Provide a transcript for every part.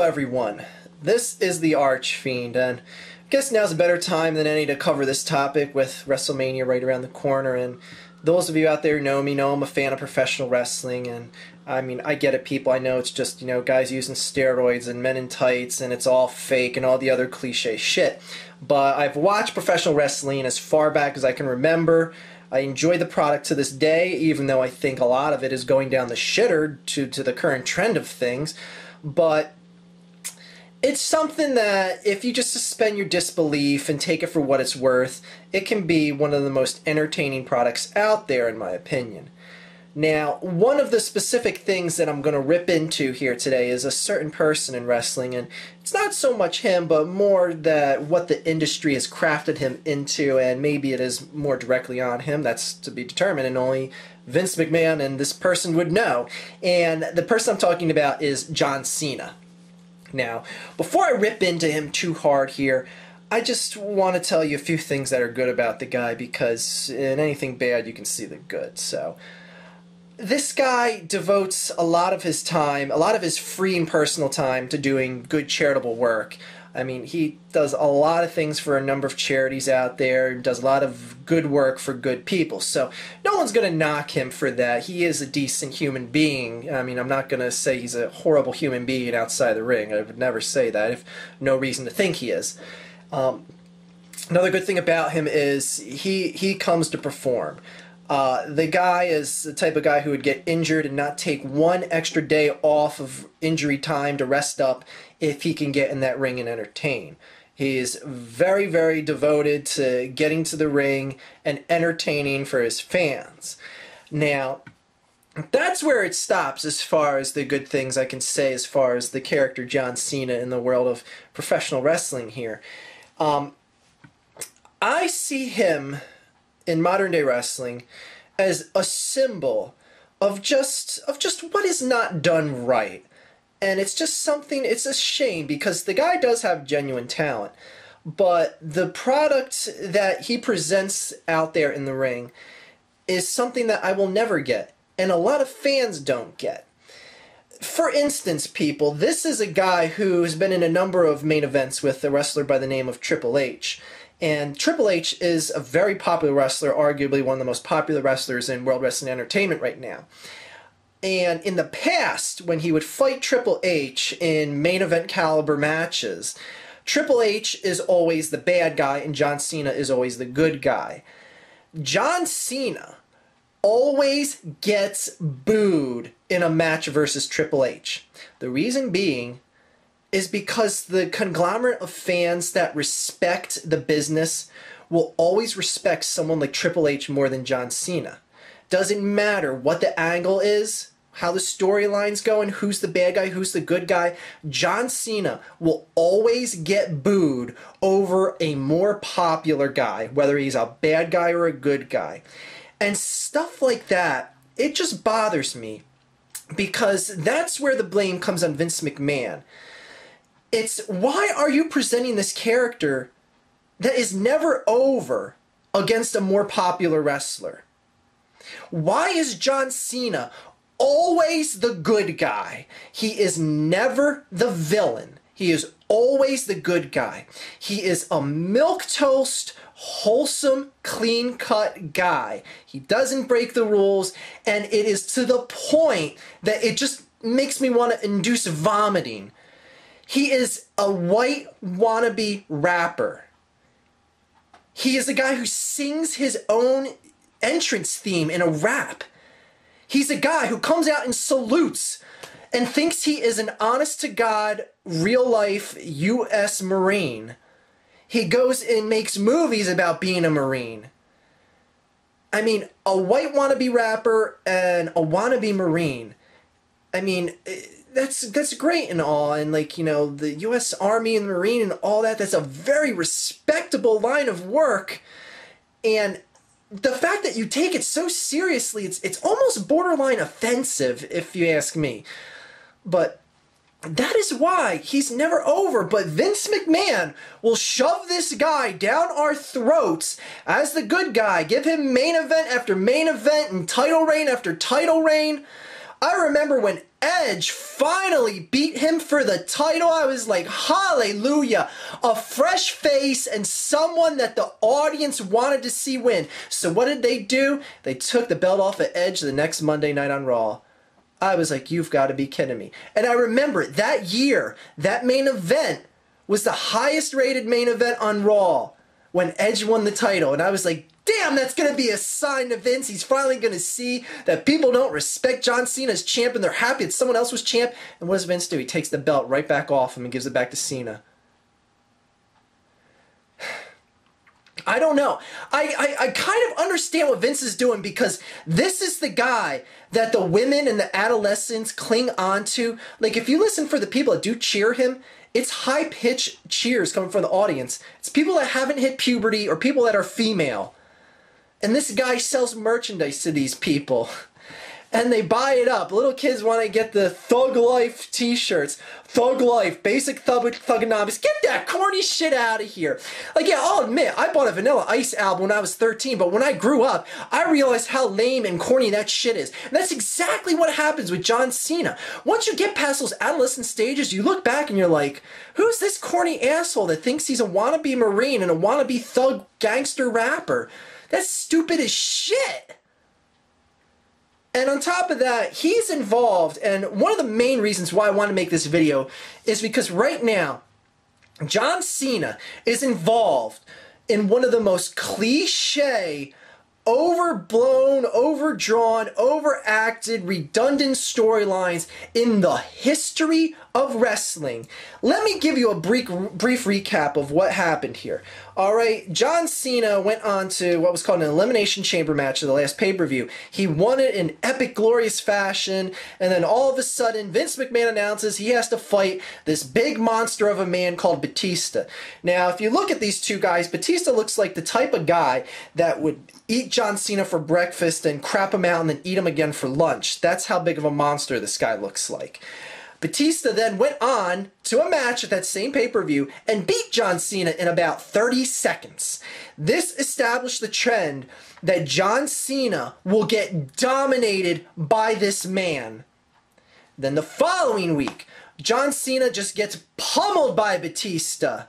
everyone. This is the Archfiend, and I guess now's a better time than any to cover this topic with Wrestlemania right around the corner. And those of you out there who know me know I'm a fan of professional wrestling, and I mean, I get it, people. I know it's just, guys using steroids and men in tights, and it's all fake and all the other cliche shit. But I've watched professional wrestling as far back as I can remember. I enjoy the product to this day, even though I think a lot of it is going down the shitter to the current trend of things. But it's something that, if you just suspend your disbelief and take it for what it's worth, it can be one of the most entertaining products out there, in my opinion. Now, one of the specific things that I'm going to rip into here today is a certain person in wrestling, and it's not so much him, but more that what the industry has crafted him into, and maybe it is more directly on him. That's to be determined, and only Vince McMahon and this person would know. And the person I'm talking about is John Cena. Now, before I rip into him too hard here, I just want to tell you a few things that are good about the guy, because in anything bad you can see the good. So this guy devotes a lot of his time, a lot of his free and personal time, to doing good charitable work. I mean, he does a lot of things for a number of charities out there, does a lot of good work for good people. So no one's going to knock him for that. He is a decent human being. I mean, I'm not going to say he's a horrible human being outside the ring. I would never say that, if no reason to think he is. Another good thing about him is he comes to perform. The guy is the type of guy who would get injured and not take one extra day off of injury time to rest up if he can get in that ring and entertain. He's very, very devoted to getting to the ring and entertaining for his fans. Now, that's where it stops as far as the good things I can say as far as the character John Cena in the world of professional wrestling here. I see him in modern day wrestling as a symbol of just what is not done right. And it's just something, it's a shame, because the guy does have genuine talent, but the product that he presents out there in the ring is something that I will never get, and a lot of fans don't get. For instance, people, this is a guy who's been in a number of main events with a wrestler by the name of Triple H. And Triple H is a very popular wrestler, arguably one of the most popular wrestlers in World Wrestling Entertainment right now. And in the past, when he would fight Triple H in main event caliber matches, Triple H is always the bad guy and John Cena is always the good guy. John Cena always gets booed in a match versus Triple H. The reason being is because the conglomerate of fans that respect the business will always respect someone like Triple H more than John Cena. Doesn't matter what the angle is, how the storyline's going, who's the bad guy, who's the good guy, John Cena will always get booed over a more popular guy, whether he's a bad guy or a good guy. And stuff like that, it just bothers me, because that's where the blame comes on Vince McMahon. It's, why are you presenting this character that is never over against a more popular wrestler? Why is John Cena always the good guy? He is never the villain. He is always the good guy. He is a milquetoast, wholesome, clean-cut guy. He doesn't break the rules, and it is to the point that it just makes me want to induce vomiting. He is a white wannabe rapper. He is a guy who sings his own entrance theme in a rap. He's a guy who comes out and salutes and thinks he is an honest-to-God, real-life U.S. Marine. He goes and makes movies about being a Marine. I mean, a white wannabe rapper and a wannabe Marine. I mean, that's great and all, and the U.S. Army and Marine and all that, that's a very respectable line of work. And the fact that you take it so seriously, it's almost borderline offensive, if you ask me. But that is why he's never over. But Vince McMahon will shove this guy down our throats as the good guy, give him main event after main event and title reign after title reign. I remember when Edge finally beat him for the title, I was like, hallelujah. A fresh face and someone that the audience wanted to see win. So what did they do? They took the belt off of Edge the next Monday night on Raw. I was like, you've got to be kidding me. And I remember that year, that main event was the highest rated main event on Raw when Edge won the title. And I was like, damn, that's going to be a sign to Vince. He's finally going to see that people don't respect John Cena as champ and they're happy that someone else was champ. And what does Vince do? He takes the belt right back off him and gives it back to Cena. I don't know. I kind of understand what Vince is doing because this is the guy that the women and the adolescents cling on to. Like, if you listen for the people that do cheer him, it's high-pitched cheers coming from the audience. It's people that haven't hit puberty or people that are female. And this guy sells merchandise to these people. And they buy it up. Little kids want to get the Thug Life t-shirts. Thug Life, basic thugonomics. Get that corny shit out of here. Like, yeah, I'll admit, I bought a Vanilla Ice album when I was 13, but when I grew up, I realized how lame and corny that shit is. And that's exactly what happens with John Cena. Once you get past those adolescent stages, you look back and you're like, who's this corny asshole that thinks he's a wannabe Marine and a wannabe thug gangster rapper? That's stupid as shit. And on top of that, he's involved, and one of the main reasons why I want to make this video is because right now, John Cena is involved in one of the most cliche, overblown, overdrawn, overacted, redundant storylines in the history of wrestling. Let me give you a brief recap of what happened here. Alright, John Cena went on to what was called an Elimination Chamber match of the last pay-per-view. He won it in epic, glorious fashion, and then all of a sudden, Vince McMahon announces he has to fight this big monster of a man called Batista. Now, if you look at these two guys, Batista looks like the type of guy that would eat John Cena for breakfast and crap him out and then eat him again for lunch. That's how big of a monster this guy looks like. Batista then went on to a match at that same pay-per-view and beat John Cena in about 30 seconds. This established the trend that John Cena will get dominated by this man. Then the following week, John Cena just gets pummeled by Batista.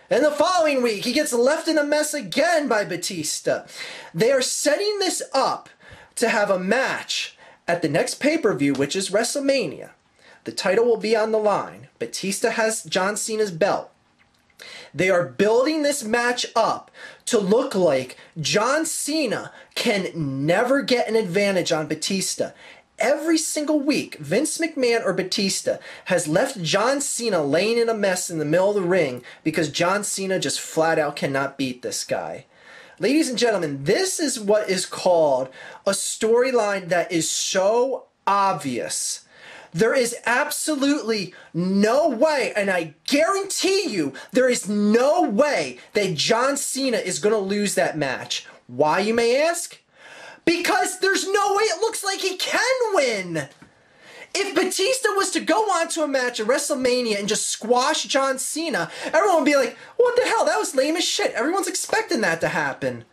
And the following week, he gets left in a mess again by Batista. They are setting this up to have a match at the next pay-per-view, which is Wrestlemania. The title will be on the line. Batista has John Cena's belt. They are building this match up to look like John Cena can never get an advantage on Batista. Every single week, Vince McMahon or Batista has left John Cena laying in a mess in the middle of the ring because John Cena just flat out cannot beat this guy. Ladies and gentlemen, this is what is called a storyline that is so obvious. There is absolutely no way, and I guarantee you, there is no way that John Cena is going to lose that match. Why, you may ask? Because there's no way it looks like he can win. If Batista was to go on to a match at WrestleMania and just squash John Cena, everyone would be like, what the hell, that was lame as shit. Everyone's expecting that to happen.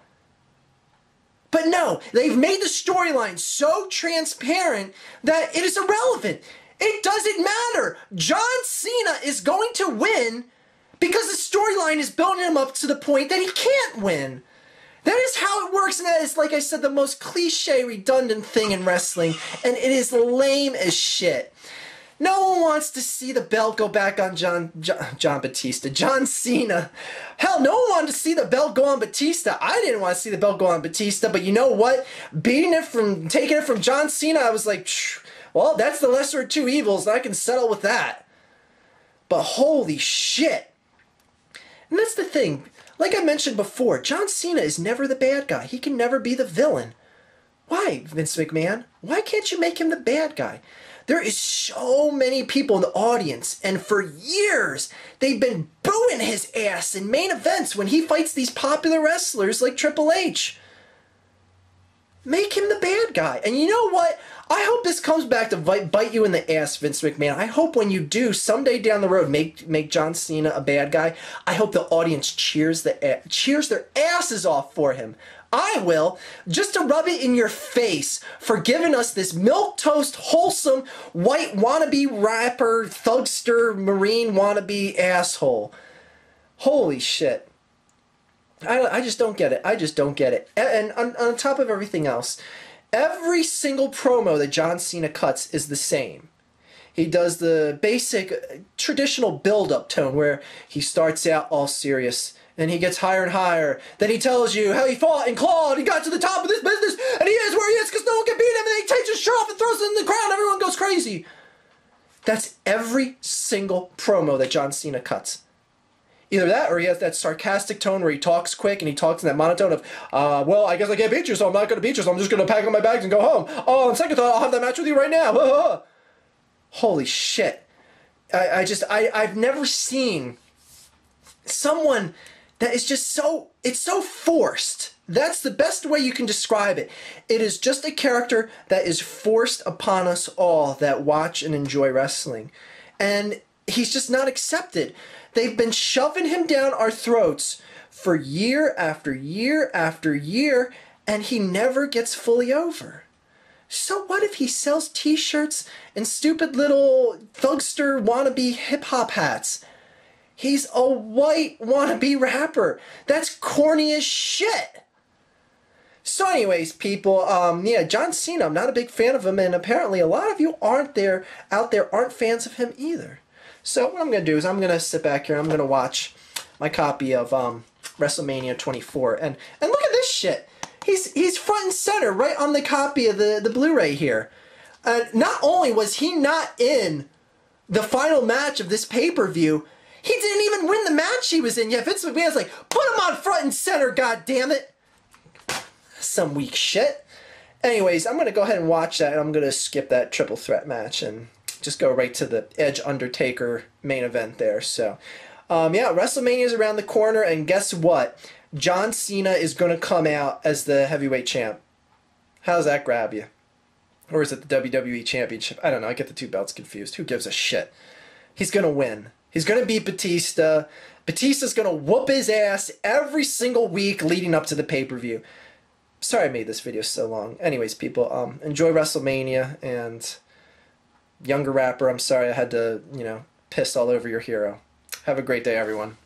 But no, they've made the storyline so transparent that it is irrelevant. It doesn't matter. John Cena is going to win because the storyline is building him up to the point that he can't win. That is how it works, and that is, like I said, the most cliche, redundant thing in wrestling, and it is lame as shit. No one wants to see the belt go back on John Cena. Hell, no one wanted to see the belt go on Batista. I didn't want to see the belt go on Batista, but you know what? Taking it from John Cena, I was like, well, that's the lesser of two evils, and I can settle with that. But holy shit. And that's the thing. Like I mentioned before, John Cena is never the bad guy. He can never be the villain. Why, Vince McMahon? Why can't you make him the bad guy? There is so many people in the audience, and for years, they've been booing his ass in main events when he fights these popular wrestlers like Triple H. Make him the bad guy. And you know what? I hope this comes back to bite you in the ass, Vince McMahon. I hope when you do, someday down the road, make John Cena a bad guy, I hope the audience cheers their asses off for him. I will, just to rub it in your face for giving us this milquetoast, wholesome, white wannabe rapper, thugster, marine wannabe asshole. Holy shit. I just don't get it. I just don't get it. And on top of everything else, every single promo that John Cena cuts is the same. He does the basic traditional build-up tone where he starts out all serious and he gets higher and higher. Then he tells you how he fought and clawed, he got to the top of this business, and he is where he is because no one can beat him, and then he takes his shirt off and throws it in the ground. Everyone goes crazy. That's every single promo that John Cena cuts. Either that, or he has that sarcastic tone where he talks quick and he talks in that monotone of, well, I guess I can't beat you, so I'm not going to beat you, so I'm just going to pack up my bags and go home. Oh, on second thought, I'll have that match with you right now. Holy shit. I've never seen someone that is just so, it's so forced. That's the best way you can describe it. It is just a character that is forced upon us all that watch and enjoy wrestling. And he's just not accepted. They've been shoving him down our throats for year after year after year, and he never gets fully over. So what if he sells t-shirts and stupid little thugster wannabe hip-hop hats? He's a white wannabe rapper. That's corny as shit. So anyways, people, yeah, John Cena, I'm not a big fan of him, and apparently a lot of you out there aren't fans of him either. So what I'm going to do is I'm going to sit back here and I'm going to watch my copy of WrestleMania 24. And look at this shit. He's front and center right on the copy of the Blu-ray here. Not only was he not in the final match of this pay-per-view, he didn't even win the match he was in yet. Vince McMahon's like, put him on front and center, goddammit. Some weak shit. Anyways, I'm going to go ahead and watch that, and I'm going to skip that triple threat match and just go right to the Edge Undertaker main event there. So, yeah, WrestleMania is around the corner, and guess what? John Cena is going to come out as the heavyweight champ. How does that grab you? Or is it the WWE Championship? I don't know. I get the two belts confused. Who gives a shit? He's going to win. He's going to beat Batista. Batista's going to whoop his ass every single week leading up to the pay-per-view. Sorry I made this video so long. Anyways, people, enjoy WrestleMania, and younger rapper, I'm sorry I had to, piss all over your hero. Have a great day, everyone.